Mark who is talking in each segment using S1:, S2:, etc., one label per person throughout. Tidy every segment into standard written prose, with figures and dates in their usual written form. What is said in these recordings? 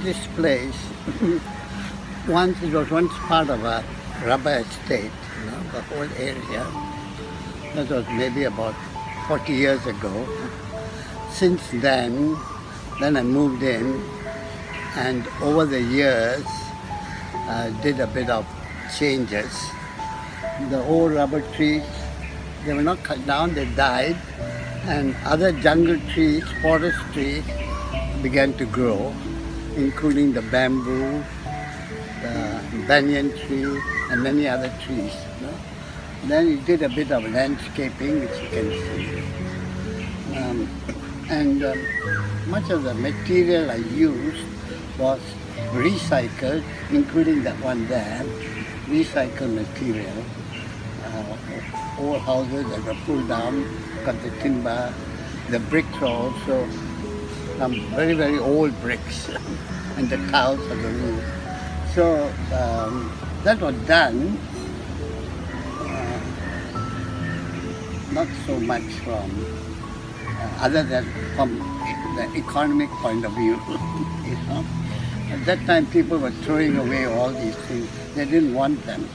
S1: this place, once it was once part of a rubber estate, the whole area. That was maybe about 40 years ago. Since then I moved in, and over the years did a bit of changes. The old rubber trees, they were not cut down, they died, and other jungle trees, forest trees began to grow, including the bamboo, the banyan tree, and many other trees. Then it did a bit of landscaping, which you can see. Much of the material I used was recycled, including that one there, recycled material. Old houses that were pulled down, got the timber, the bricks were also some very, very old bricks, and the tiles of the roof. So that was done, not so much from, other than from the economic point of view. At that time people were throwing away all these things. They didn't want them.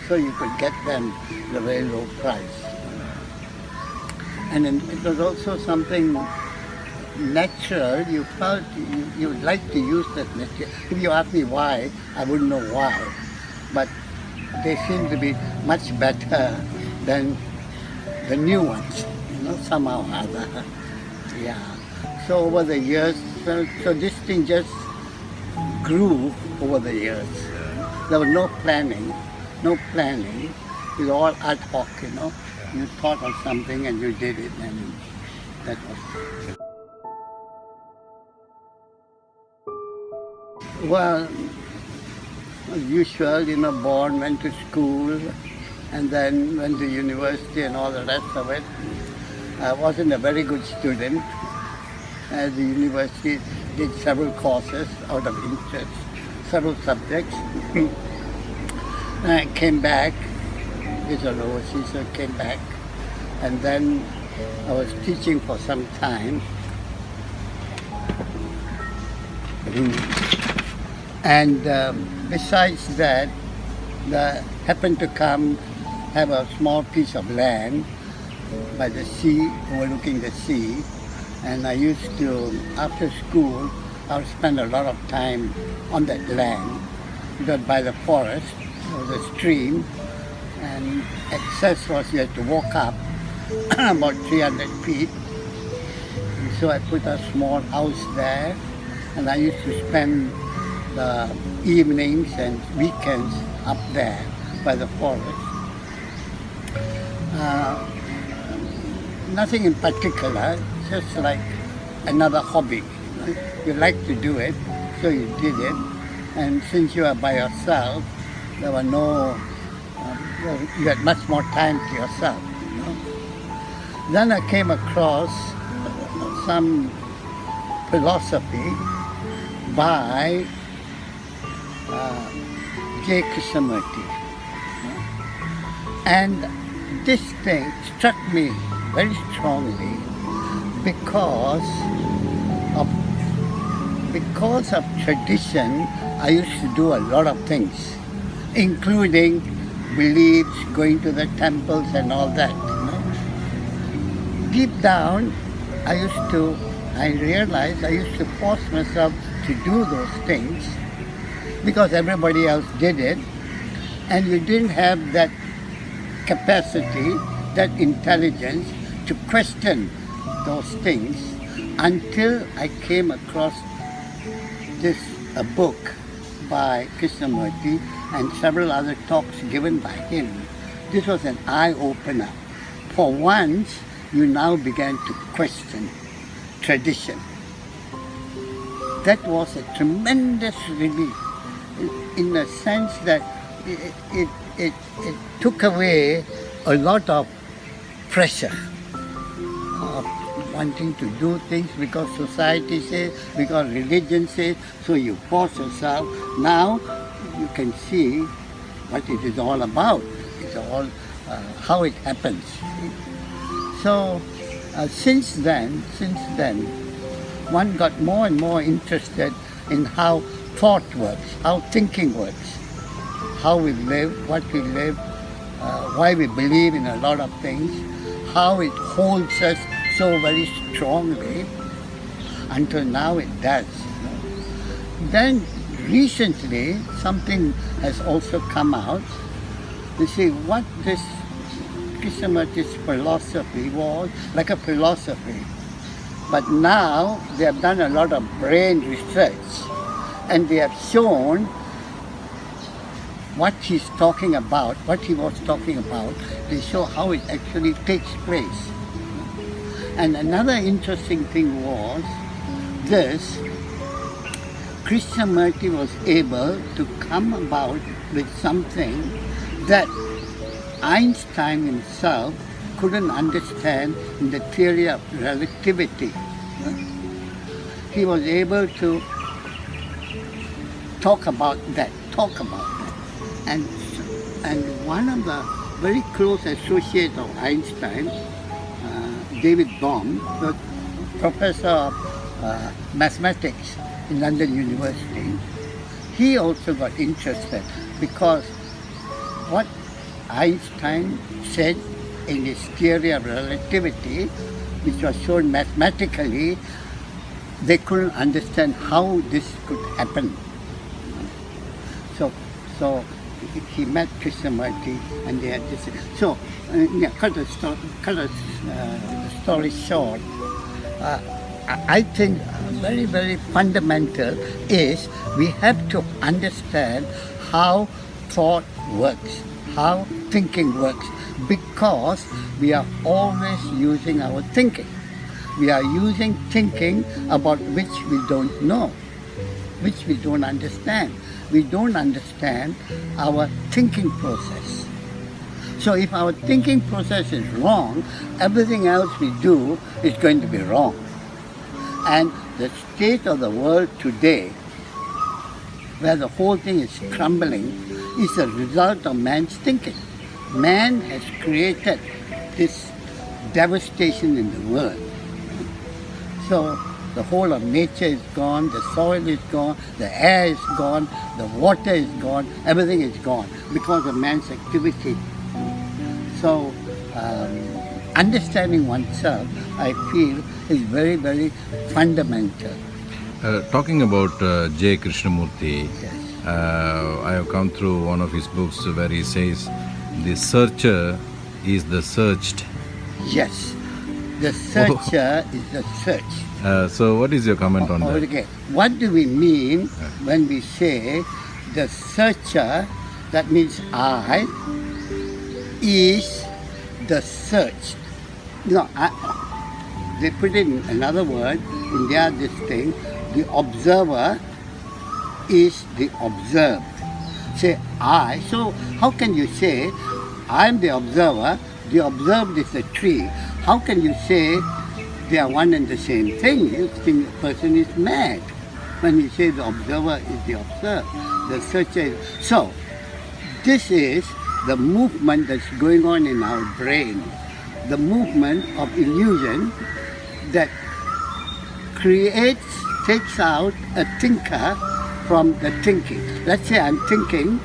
S1: So you could get them at a very low price. And it was also something natural. You felt you would like to use that material. If you ask me why, I wouldn't know why. But they seem to be much better than the new ones, somehow or other. Yeah. So over the years, so this thing just grew over the years. There was no planning. It was all ad hoc, You thought of something and you did it, and that was it. Well, as usual, born, went to school, and then went to university and all the rest of it. I wasn't a very good student. At the university, did several courses out of interest, several subjects. I came back, it's an overseas, so I came back, and then I was teaching for some time. And besides that, I happened to have a small piece of land by the sea, overlooking the sea, and I used to, after school, I would spend a lot of time on that land. It was by the forest. There was a stream, and access was you had to walk up about 300 feet. And so I put a small house there, and I used to spend the evenings and weekends up there by the forest. Nothing in particular, just like another hobby. You like to do it, so you did it. And since you are by yourself, there were you had much more time to yourself. Then I came across some philosophy by J. Krishnamurti. And this thing struck me very strongly because of tradition. I used to do a lot of things, including beliefs, going to the temples and all that. Deep down, I realized I used to force myself to do those things because everybody else did it, and you didn't have that capacity, that intelligence to question those things until I came across a book by Krishnamurti and several other talks given by him. This was an eye-opener. For once, you now began to question tradition. That was a tremendous relief in the sense that it took away a lot of pressure of wanting to do things because society says, because religion says, so you force yourself. Now you can see what it is all about. It's all how it happens. So since then, one got more and more interested in how thought works, how thinking works, how we live, what we live, why we believe in a lot of things, how it holds us so very strongly. Until now it does. Then recently something has also come out. You see, what this Krishnamurti's philosophy was, like a philosophy. But now they have done a lot of brain research and they have shown what he's talking about, what he was talking about. They show how it actually takes place. And another interesting thing was this: Krishnamurti was able to come about with something that Einstein himself couldn't understand in the theory of relativity. He was able to talk about that. And one of the very close associates of Einstein, David Bohm, the professor of mathematics in London University, he also got interested because what Einstein said in his theory of relativity, which was shown mathematically, they couldn't understand how this could happen. So he met Krishnamurti and they had this. So, cut the story short, I think very, very fundamental is we have to understand how thought works, how thinking works, because we are always using our thinking. We are using thinking about which we don't know, which we don't understand. We don't understand our thinking process. So if our thinking process is wrong, everything else we do is going to be wrong. And the state of the world today, where the whole thing is crumbling, is a result of man's thinking. Man has created this devastation in the world. So the whole of nature is gone, the soil is gone, the air is gone, the water is gone, everything is gone because of man's activity. So understanding oneself, I feel, is very, very fundamental.
S2: Talking about J. Krishnamurti,
S1: Yes.
S2: I have come through one of his books where he says, the searcher is the searched.
S1: Yes, the searcher is the search.
S2: So what is your comment on that?
S1: Okay, what do we mean when we say the searcher, that means I, is the searched? No, they put it in another word, in their this thing, the observer is the observed. Say I, so how can you say I am the observer, the observed is the tree? How can you say they are one and the same thing? You think the person is mad when you say the observer is the observed, the searcher is. So this is the movement that's going on in our brain, the movement of illusion that takes out a thinker from the thinking. Let's say I'm thinking,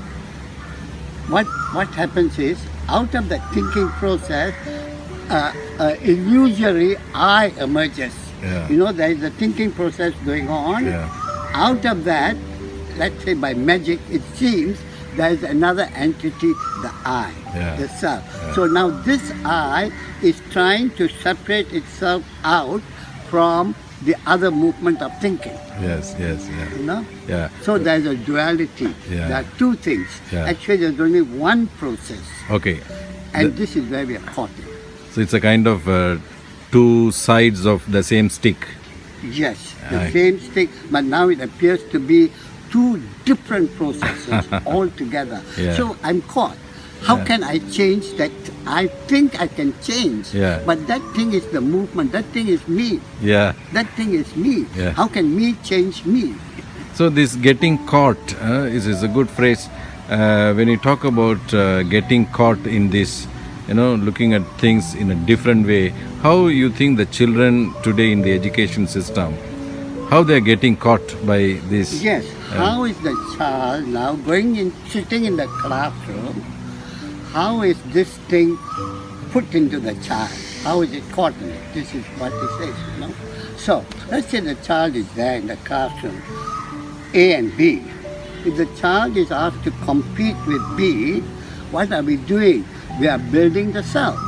S1: what happens is, out of the thinking process, illusory I emerges.
S2: Yeah.
S1: You know, there is a thinking process going on.
S2: Yeah.
S1: Out of that, let's say by magic, it seems there is another entity, the I,
S2: Yeah.
S1: the self.
S2: Yeah.
S1: So now this I is trying to separate itself out from the other movement of thinking.
S2: Yes,
S1: You know?
S2: yeah.
S1: So there's a duality.
S2: Yeah.
S1: There are two things.
S2: Yeah.
S1: Actually, there's only one process.
S2: Okay.
S1: And this is where we are caught in.
S2: So it's a kind of two sides of the same stick.
S1: Yes, the
S2: Right.
S1: same stick, but now it appears to be two different processes altogether.
S2: Yeah.
S1: So I'm caught. How
S2: Yeah.
S1: can I change that? I think I can change,
S2: Yeah.
S1: but that thing is the movement. That thing is me.
S2: Yeah.
S1: That thing is me.
S2: Yeah.
S1: How can me change me?
S2: So this getting caught is a good phrase. When you talk about getting caught in this, looking at things in a different way, how you think the children today in the education system how they are getting caught by this.
S1: Yes. How is the child now going in, sitting in the classroom? How is this thing put into the child? How is it caught in it? This is what he says, you know. So, let's say the child is there in the classroom, A and B. If the child is asked to compete with B, what are we doing? We are building the self,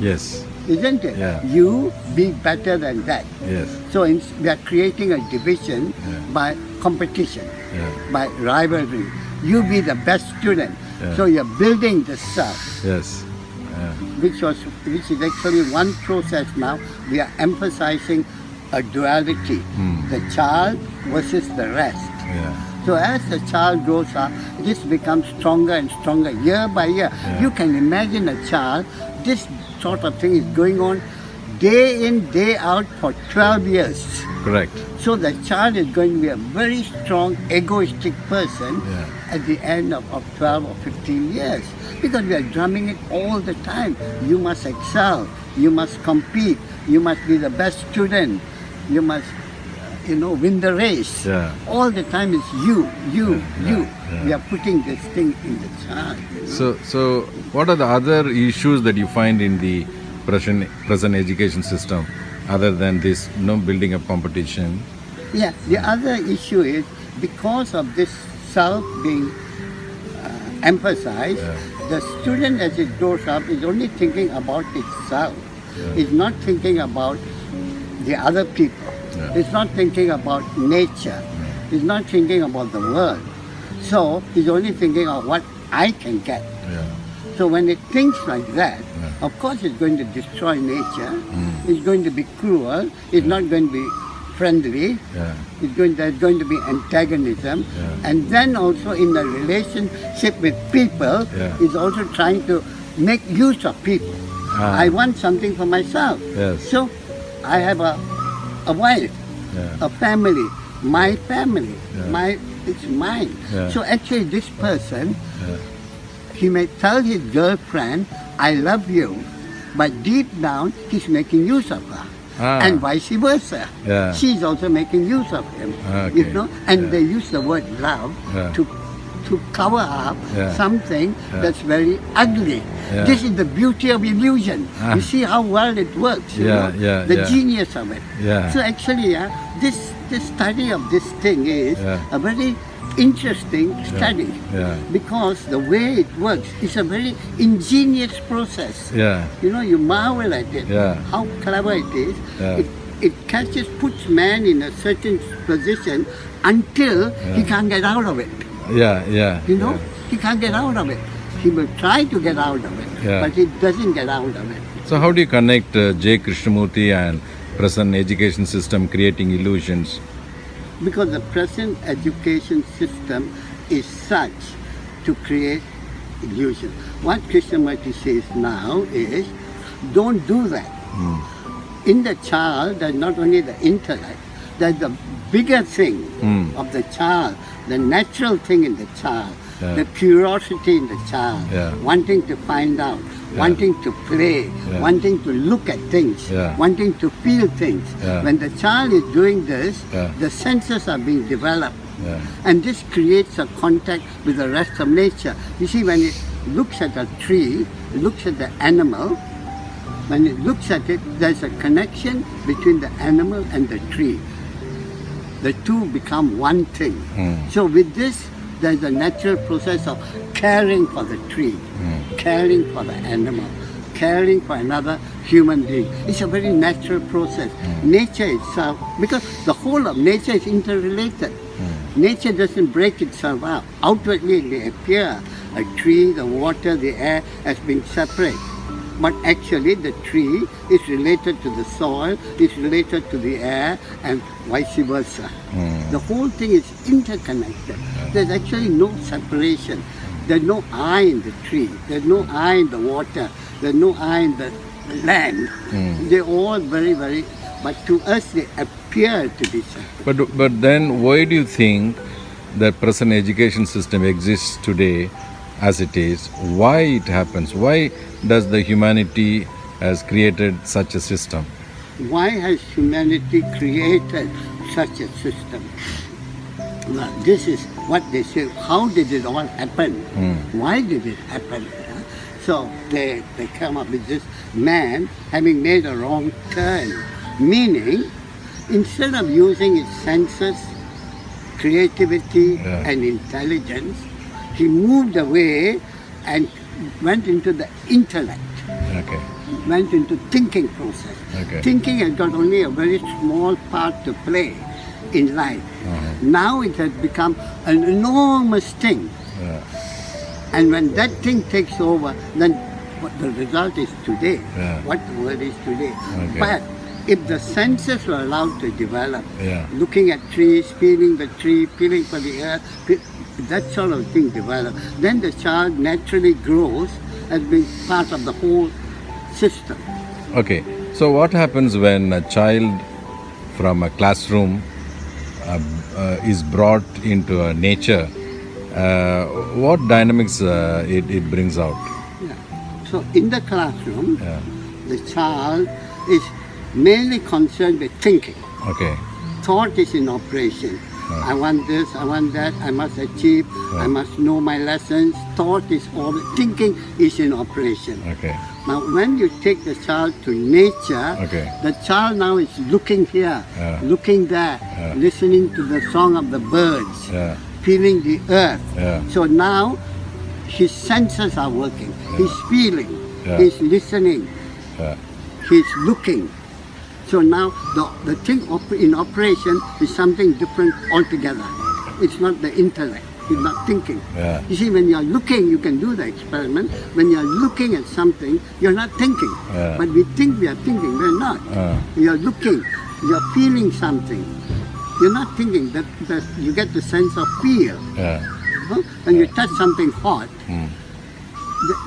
S2: Yes,
S1: isn't it?
S2: Yeah.
S1: You be better than that.
S2: yes,
S1: So we are creating a division by competition,
S2: yeah,
S1: by rivalry. You be the best student.
S2: Yeah.
S1: So you're building the self,
S2: yes,
S1: which is actually one process now. We are emphasizing a duality, the child versus the rest.
S2: yeah,
S1: So as the child grows up, this becomes stronger and stronger year by year.
S2: Yeah.
S1: You can imagine a child, this sort of thing is going on day in, day out for 12 years.
S2: correct.
S1: So the child is going to be a very strong, egoistic person
S2: Yeah.
S1: at the end of 12 or 15 years. Because we are drumming it all the time. You must excel. You must compete. You must be the best student. You must, win the race.
S2: Yeah.
S1: All the time it's you.
S2: yeah.
S1: We are putting this thing in the child.
S2: So what are the other issues that you find in the present education system, other than this, building up competition?
S1: Yeah, the other issue is because of this self being emphasized, the student as it grows up is only thinking about itself. It's not thinking about the other people. It's not thinking about nature. It's not thinking about the world. So it's only thinking of what I can get.
S2: Yeah.
S1: So when it thinks like that, of course it's going to destroy nature. It's going to be cruel. It's not going to be friendly.
S2: Yeah.
S1: There's going to be antagonism. And then also in the relationship with people, is also trying to make use of people. I want something for myself.
S2: Yes.
S1: So I have a wife, a family, my family, it's mine. So actually this person, he may tell his girlfriend, I love you, but deep down he's making use of her. And vice versa.
S2: Yeah.
S1: She's also making use of him.
S2: Okay.
S1: And they use the word love to cover up something that's very ugly.
S2: Yeah.
S1: This is the beauty of illusion. You see how well it works. The genius of it.
S2: Yeah.
S1: So actually, this study of this thing is a very interesting study because the way it works is a very ingenious process.
S2: Yeah.
S1: You marvel at it, how clever it is. It puts man in a certain position until he can't get out of it. He can't get out of it. He will try to get out of it, but he doesn't get out of it.
S2: So how do you connect J. Krishnamurti and present education system creating illusions?
S1: Because the present education system is such to create illusion. What Krishnamurti says now is, don't do that. In the child, there's not only the intellect, there's the bigger thing of the child, the natural thing in the child, the curiosity in the child, wanting to find out, wanting to play, wanting to look at things, wanting to feel things. When the child is doing this, the senses are being developed. And this creates a contact with the rest of nature. You see, when it looks at a tree, looks at the animal, when it looks at it, there's a connection between the animal and the tree. The two become one thing. So with this, there's a natural process of caring for the tree, caring for the animal, caring for another human being. It's a very natural process. Nature itself, because the whole of nature is interrelated. Nature doesn't break itself up. Outwardly it may appear a tree, the water, the air as being separate. But actually the tree is related to the soil, is related to the air, and vice versa. The whole thing is interconnected. There's actually no separation. There's no I in the tree. There's no I in the water. There's no I in the land. They're all very, very, but to us they appear to be separate.
S2: But then why do you think the present education system exists today as it is? Why it happens? Why does the humanity has created such a system?
S1: Why has humanity created such a system. Well, this is what they say. How did it all happen? Why did it happen? So they come up with this man having made a wrong turn, meaning instead of using his senses, creativity and intelligence, he moved away and went into the intellect,
S2: Okay.
S1: went into thinking process.
S2: Okay.
S1: Thinking has got only a very small part to play in life. Now it has become an enormous thing.
S2: Yeah.
S1: And when that thing takes over, then what the result is today,
S2: Yeah.
S1: what the world is today.
S2: Okay.
S1: But if the senses were allowed to develop,
S2: Yeah.
S1: looking at trees, feeling the tree, feeling for the earth, that sort of thing develop, then the child naturally grows as being part of the whole system.
S2: Okay. So what happens when a child from a classroom is brought into a nature? What dynamics it brings out?
S1: Yeah. So in the classroom,
S2: Yeah.
S1: the child is mainly concerned with thinking.
S2: Okay.
S1: Thought is in operation. I want this, I want that, I must achieve, I must know my lessons. Thought is all, thinking is in operation.
S2: Okay.
S1: Now when you take the child to nature,
S2: Okay.
S1: the child now is looking here,
S2: Yeah.
S1: looking there, listening to the song of the birds,
S2: Yeah.
S1: feeling the earth.
S2: Yeah.
S1: So now his senses are working. He's feeling,
S2: Yeah.
S1: he's listening,
S2: Yeah.
S1: he's looking. So now the thing in operation is something different altogether. It's not the intellect. It's not thinking.
S2: Yeah.
S1: You see, when you're looking, you can do the experiment. When you're looking at something, you're not thinking.
S2: Yeah.
S1: But we think we are thinking. We're not. You're looking. You're feeling something. You're not thinking. That you get the sense of feel.
S2: Yeah.
S1: Huh? When you touch something hot,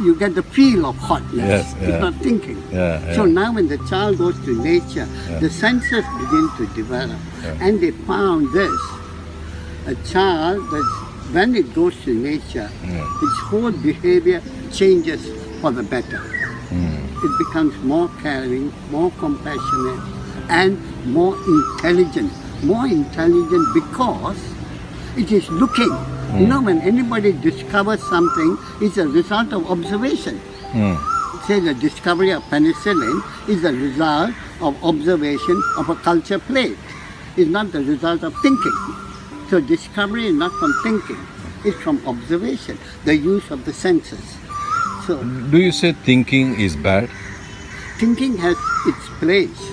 S1: you get the feel of hotness.
S2: Yes, yeah.
S1: It's not thinking.
S2: Yeah, yeah.
S1: So now when the child goes to nature, the senses begin to develop. And they found this. A child, when it goes to nature, its whole behavior changes for the better. It becomes more caring, more compassionate, and more intelligent. More intelligent because it is looking. You know, when anybody discovers something, it's a result of observation. Say the discovery of penicillin is a result of observation of a culture plate. It's not the result of thinking. So discovery is not from thinking, it's from observation, the use of the senses. So
S2: Do you say thinking is bad?
S1: thinking has its place,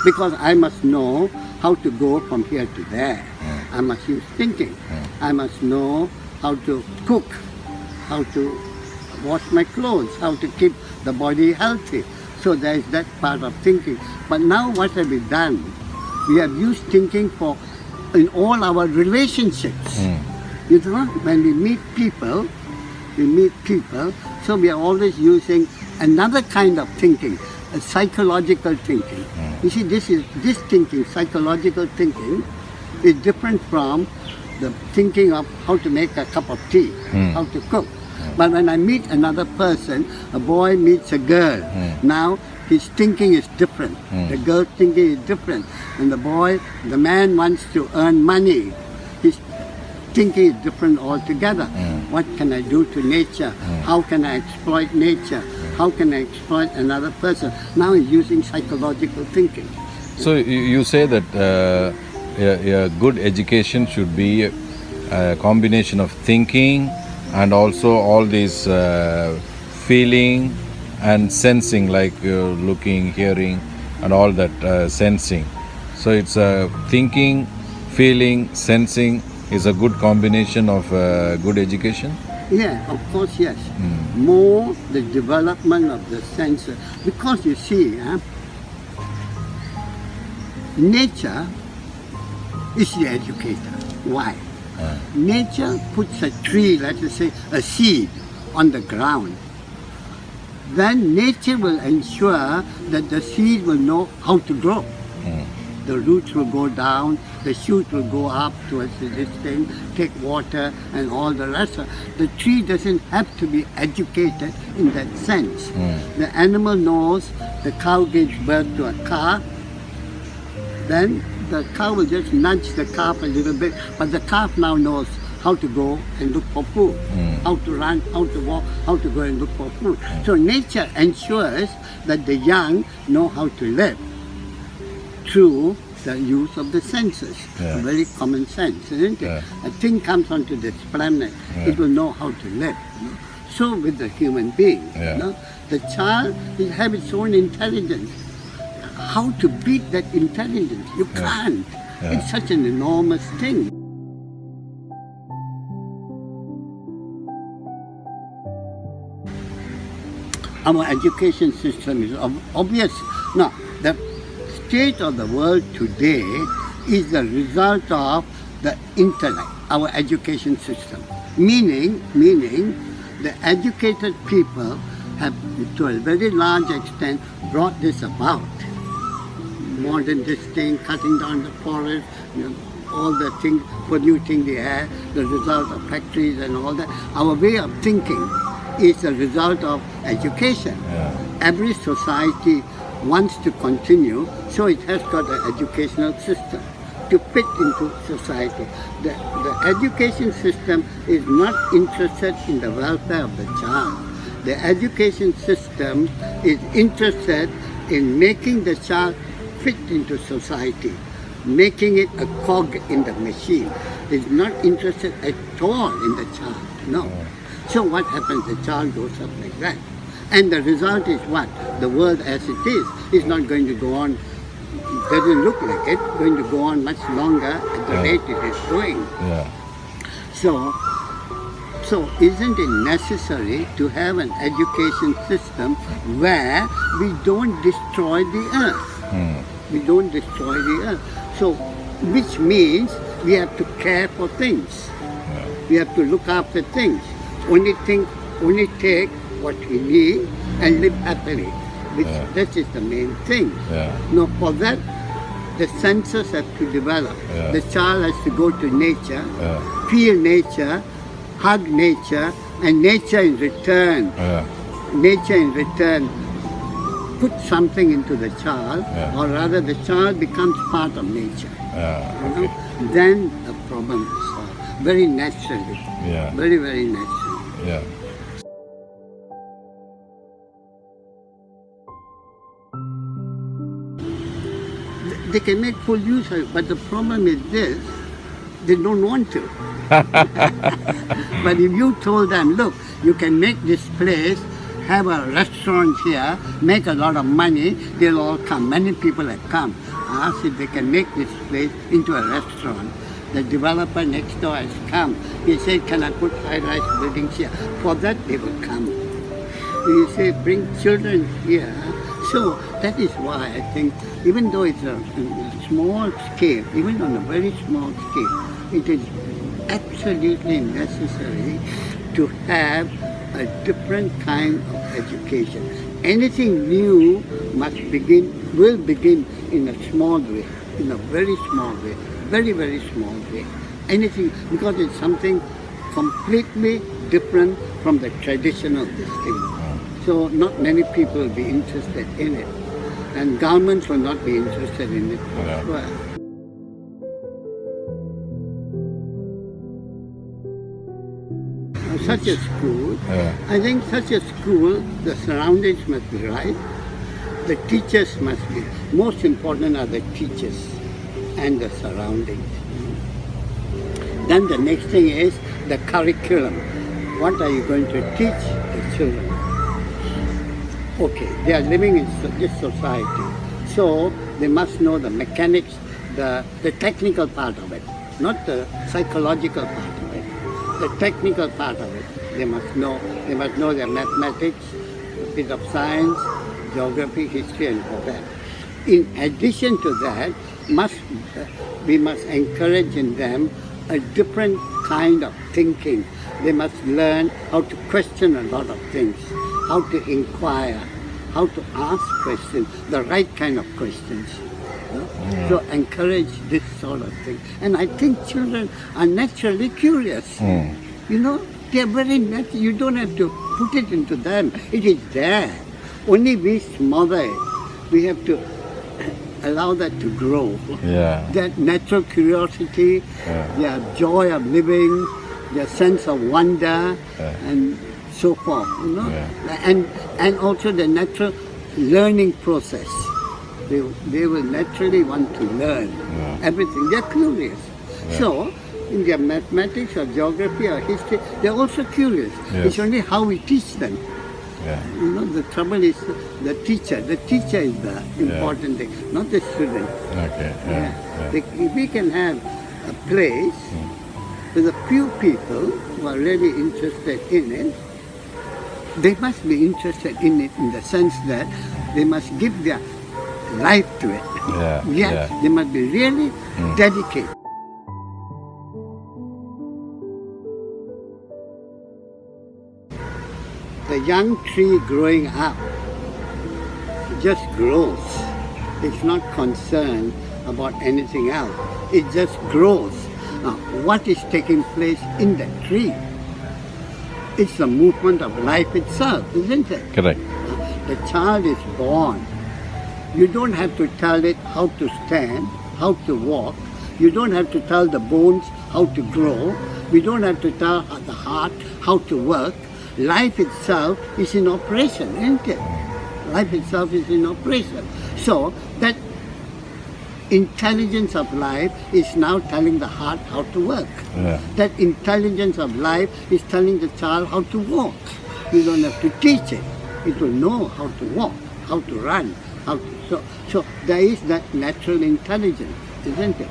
S1: because I must know how to go from here to there. I must use thinking. I must know how to cook, how to wash my clothes, how to keep the body healthy. So there is that part of thinking. But now what have we done? We have used thinking in all our relationships. You know, when we meet people, so we are always using another kind of thinking, a psychological thinking. You see, this thinking, psychological thinking, is different from the thinking of how to make a cup of tea, how to cook. But when I meet another person, a boy meets a girl, now his thinking is different. The girl's thinking is different. And the man wants to earn money. His thinking is different altogether. What can I do to nature? How can I exploit nature? How can I exploit another person? Now he's using psychological thinking.
S2: So you say that a good education should be a combination of thinking and also all these feeling and sensing, like looking, hearing, and all that sensing. So it's thinking, feeling, sensing is a good combination of good education?
S1: Yeah, of course, yes. More the development of the senses. Because you see, nature is the educator. Why? Nature puts a tree, let us say a seed, on the ground. Then nature will ensure that the seed will know how to grow. The roots will go down, the shoot will go up towards this thing, take water and all the rest. The tree doesn't have to be educated in that sense. The animal knows the cow gives birth to a calf, then the cow will just nudge the calf a little bit, but the calf now knows how to go and look for food, how to run, how to walk, how to go and look for food. So nature ensures that the young know how to live through the use of the senses.
S2: Yeah.
S1: Very common sense, isn't it?
S2: Yeah.
S1: A thing comes onto this planet, it will know how to live. So with the human being, the child will have its own intelligence. How to beat that intelligence? You can't. It's such an enormous thing. Our education system is obvious. Now, the state of the world today is the result of the intellect, our education system. Meaning, the educated people have, to a very large extent, brought this about. Modern this thing, cutting down the forest, all the things, polluting the air, the result of factories and all that. Our way of thinking is a result of education. Every society wants to continue, so it has got an educational system to fit into society. The education system is not interested in the welfare of the child. The education system is interested in making the child fit into society, making it a cog in the machine. It's not interested at all in the child, no. So what happens? The child grows up like that. And the result is what? The world as it is not going to go on, doesn't look like it, going to go on much longer at the rate it is going. So isn't it necessary to have an education system where we don't destroy the earth? We don't destroy the earth. So, which means we have to care for things. We have to look after things. Only take what we need and live happily. That is the main thing. Now, for that, the senses have to develop. The child has to go to nature, feel nature, hug nature, and nature in return. Nature in return put something into the child, or rather the child becomes part of nature. Then the problem is solved. Very naturally. Very, very naturally. They can make full use of it, but the problem is this, they don't want to. But if you told them, look, you can make this place, have a restaurant here, make a lot of money, they'll all come. Many people have come. I asked if they can make this place into a restaurant. The developer next door has come. He said, can I put high-rise buildings here? For that they will come. He said, bring children here. So that is why I think, even though it's a small scale, even on a very small scale, it is absolutely necessary to have a different kind of education. Anything new will begin in a small way, in a very small way, very, very small way. Anything, because it's something completely different from the traditional thing. So not many people will be interested in it. And governments will not be interested in it as well. Such a school, I think such a school, the surroundings must be right, the teachers must be, most important are the teachers and the surroundings. Then the next thing is the curriculum. What are you going to teach the children? Okay, they are living in this society, so they must know the mechanics, the technical part of it, not the psychological part of it. The technical part of it, they must know their mathematics, a bit of science, geography, history, and all that. In addition to that, we must encourage in them a different kind of thinking. They must learn how to question a lot of things, how to inquire, how to ask questions, the right kind of questions. So encourage this sort of thing. And I think children are naturally curious. You know, they are very natural. You don't have to put it into them. It is there. Only we smother it. We have to allow that to grow.
S2: Yeah.
S1: That natural curiosity, their joy of living, their sense of wonder, and so forth. You know, and also the natural learning process. They will naturally want to learn everything. They're curious. So in their mathematics or geography or history, they're also curious.
S2: Yes.
S1: It's only how we teach them.
S2: Yeah.
S1: You know, the trouble is the teacher. The teacher is the important thing, not the student.
S2: Okay.
S1: If we can have a place with a few people who are really interested in it, they must be interested in it in the sense that they must give their life to it. They must be really dedicated. The young tree growing up just grows. It's not concerned about anything else. It just grows. Now, what is taking place in the tree? It's the movement of life itself, isn't it?
S2: Correct.
S1: The child is born. You don't have to tell it how to stand, how to walk. You don't have to tell the bones how to grow. We don't have to tell the heart how to work. Life itself is in operation, isn't it? Life itself is in operation. So that intelligence of life is now telling the heart how to work. That intelligence of life is telling the child how to walk. You don't have to teach it. It will know how to walk, how to run, so there is that natural intelligence, isn't it?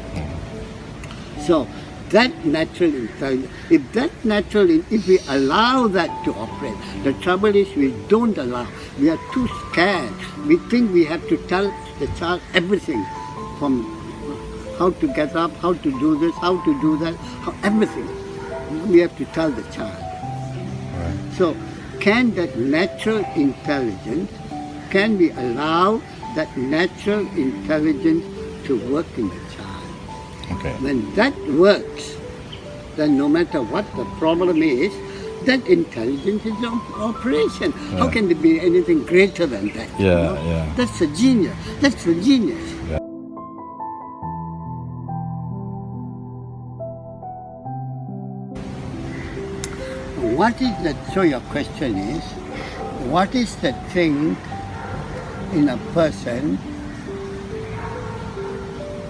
S1: So that natural intelligence, if we allow that to operate, the trouble is we don't allow. We are too scared. We think we have to tell the child everything, from how to get up, how to do this, how to do that, everything. We have to tell the child. So can that natural intelligence, can we allow that natural intelligence to work in the child?
S2: Okay.
S1: When that works, then no matter what the problem is, that intelligence is in operation. How can there be anything greater than that? That's a genius. That's a genius. What is that? So your question is, what is the thing in a person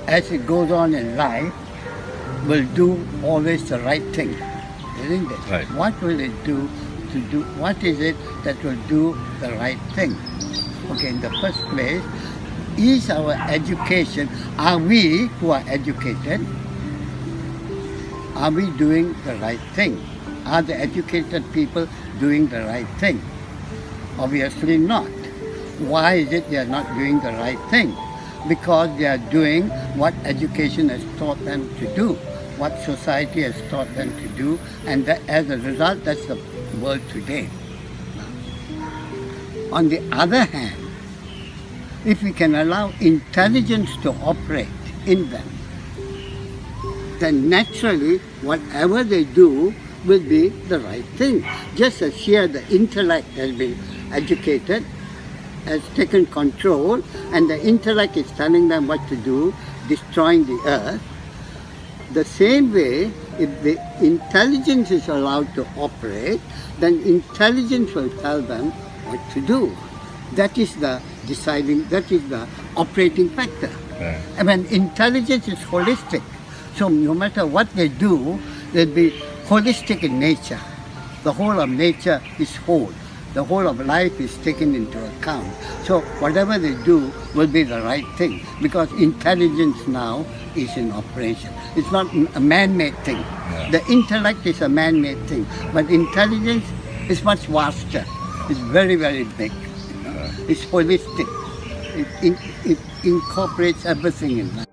S1: as it goes on in life will do always the right thing, isn't it?
S2: Right.
S1: What will it do to do? What is it that will do the right thing? Okay, in the first place, is our education, are we who are educated, are we doing the right thing? Are the educated people doing the right thing? Obviously not. Why is it they are not doing the right thing? Because they are doing what education has taught them to do, what society has taught them to do, and that, as a result, that's the world today. On the other hand, if we can allow intelligence to operate in them, then naturally, whatever they do will be the right thing. Just as here the intellect has been educated, has taken control, and the intellect is telling them what to do, destroying the earth. The same way, if the intelligence is allowed to operate, then intelligence will tell them what to do. That is the deciding, that is the operating factor. And when intelligence is holistic, so no matter what they do, they'll be holistic in nature. The whole of nature is whole. The whole of life is taken into account. So whatever they do will be the right thing, because intelligence now is in operation. It's not a man-made thing. The intellect is a man-made thing, but intelligence is much vaster. It's very, very big. It's holistic. It incorporates everything in life.